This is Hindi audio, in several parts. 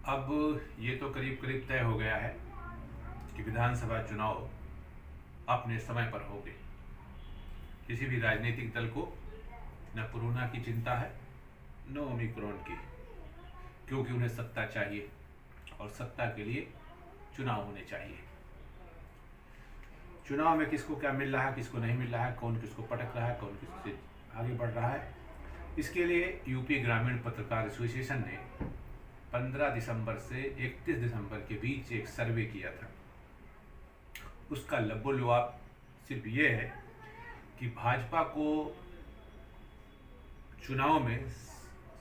अब ये तो करीब करीब तय हो गया है कि विधानसभा चुनाव अपने समय पर होंगे। किसी भी राजनीतिक दल को न कोरोना की चिंता है न ओमिक्रॉन की, क्योंकि उन्हें सत्ता चाहिए और सत्ता के लिए चुनाव होने चाहिए। चुनाव में किसको क्या मिल रहा है, किसको नहीं मिल रहा है, कौन किसको पटक रहा है, कौन किससे आगे बढ़ रहा है, इसके लिए यूपी ग्रामीण पत्रकार एसोसिएशन ने 15 दिसंबर से 31 दिसंबर के बीच एक सर्वे किया था। उसका लबोलुआब सिर्फ ये है कि भाजपा को चुनाव में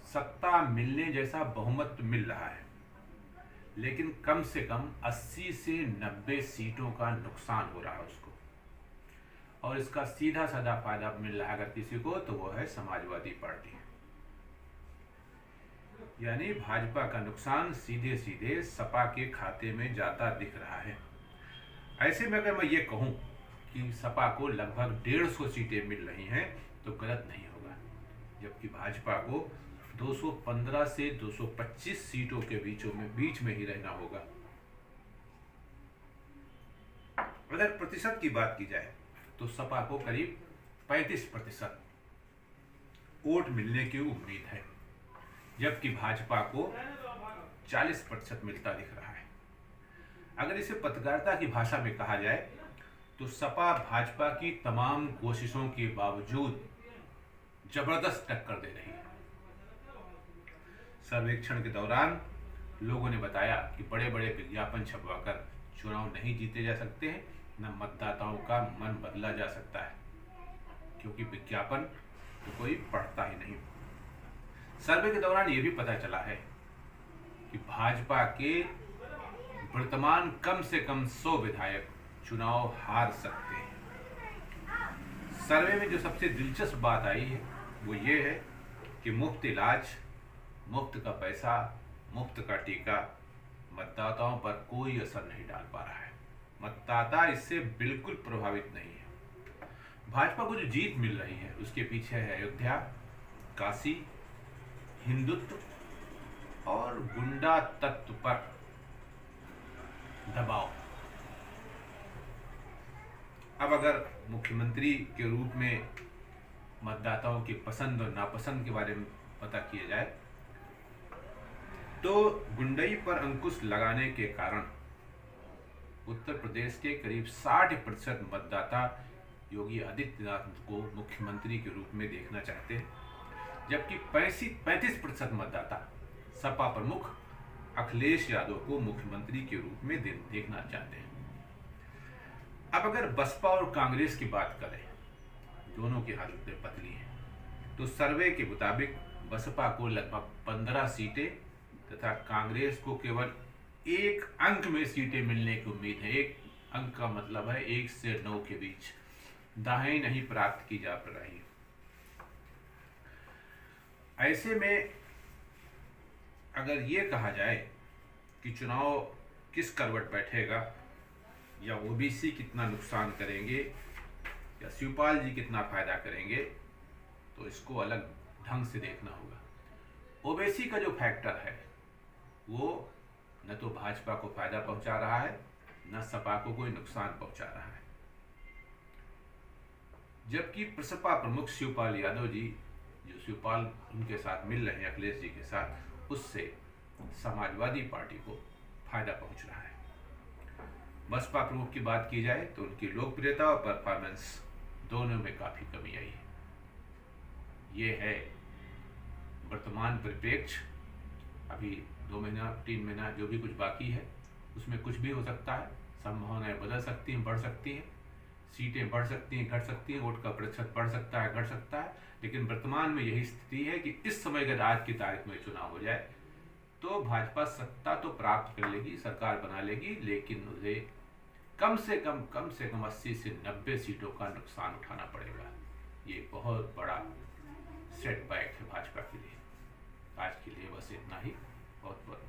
सत्ता मिलने जैसा बहुमत मिल रहा है, लेकिन कम से कम 80 से 90 सीटों का नुकसान हो रहा है उसको, और इसका सीधा साधा फायदा मिल रहा है अगर किसी को तो वो है समाजवादी पार्टी। यानी भाजपा का नुकसान सीधे सीधे सपा के खाते में जाता दिख रहा है। ऐसे में अगर मैं ये कहूं कि सपा को लगभग 150 सीटें मिल रही हैं तो गलत नहीं होगा, जबकि भाजपा को 215 से 225 सीटों के बीच में ही रहना होगा। अगर प्रतिशत की बात की जाए तो सपा को करीब 35% वोट मिलने की उम्मीद है, जबकि भाजपा को 40% मिलता दिख रहा है। अगर इसे पत्रकारिता की भाषा में कहा जाए तो सपा भाजपा की तमाम कोशिशों के बावजूद जबरदस्त टक्कर दे रही है। सर्वेक्षण के दौरान लोगों ने बताया कि बड़े बड़े विज्ञापन छपवाकर चुनाव नहीं जीते जा सकते हैं, न मतदाताओं का मन बदला जा सकता है, क्योंकि विज्ञापन तो कोई पढ़ता ही नहीं। सर्वे के दौरान यह भी पता चला है कि भाजपा के वर्तमान कम से कम 100 विधायक चुनाव हार सकते हैं। सर्वे में जो सबसे दिलचस्प बात आई है वो ये है कि मुफ्त इलाज, मुफ्त का पैसा, मुफ्त का टीका मतदाताओं पर कोई असर नहीं डाल पा रहा है। मतदाता इससे बिल्कुल प्रभावित नहीं है। भाजपा को जो जीत मिल रही है उसके पीछे है अयोध्या, काशी, हिंदुत्व और गुंडा तत्व पर दबाव। अब अगर मुख्यमंत्री के रूप में मतदाताओं की पसंद और नापसंद के बारे में पता किया जाए तो गुंडई पर अंकुश लगाने के कारण उत्तर प्रदेश के करीब 60% मतदाता योगी आदित्यनाथ को मुख्यमंत्री के रूप में देखना चाहते हैं, जबकि 35% मतदाता सपा प्रमुख अखिलेश यादव को मुख्यमंत्री के रूप में देखना चाहते हैं। अब अगर बसपा और कांग्रेस की बात करें, दोनों की हालतें पतली हैं, तो सर्वे के मुताबिक बसपा को लगभग 15 सीटें तथा कांग्रेस को केवल 1 अंक में सीटें मिलने की उम्मीद है। 1 अंक का मतलब है 1 से 9 के बीच, दाएं नहीं प्राप्त की जा रही है। ऐसे में अगर ये कहा जाए कि चुनाव किस करवट बैठेगा, या ओबीसी कितना नुकसान करेंगे या शिवपाल जी कितना फायदा करेंगे, तो इसको अलग ढंग से देखना होगा। ओबीसी का जो फैक्टर है वो न तो भाजपा को फायदा पहुंचा रहा है न सपा को कोई नुकसान पहुंचा रहा है, जबकि प्रसपा प्रमुख शिवपाल यादव जी, जो शिवपाल उनके साथ मिल रहे हैं अखिलेश जी के साथ, उससे समाजवादी पार्टी को फायदा पहुंच रहा है। बसपा प्रमुख की बात की जाए तो उनकी लोकप्रियता और परफॉर्मेंस दोनों में काफी कमी आई है। ये है वर्तमान परिप्रेक्ष्य। अभी 2 महीना 3 महीना जो भी कुछ बाकी है उसमें कुछ भी हो सकता है, संभावनाएं बदल सकती हैं, बढ़ सकती हैं, सीटें बढ़ सकती हैं, घट सकती हैं, वोट का प्रतिशत बढ़ सकता है, घट सकता है। लेकिन वर्तमान में यही स्थिति है कि इस समय अगर आज की तारीख में चुनाव हो जाए तो भाजपा सत्ता तो प्राप्त कर लेगी, सरकार बना लेगी, लेकिन उसे कम से कम 80 से 90 सीटों का नुकसान उठाना पड़ेगा। ये बहुत बड़ा सेटबैक है भाजपा के लिए। आज के लिए बस इतना ही। बहुत बहुत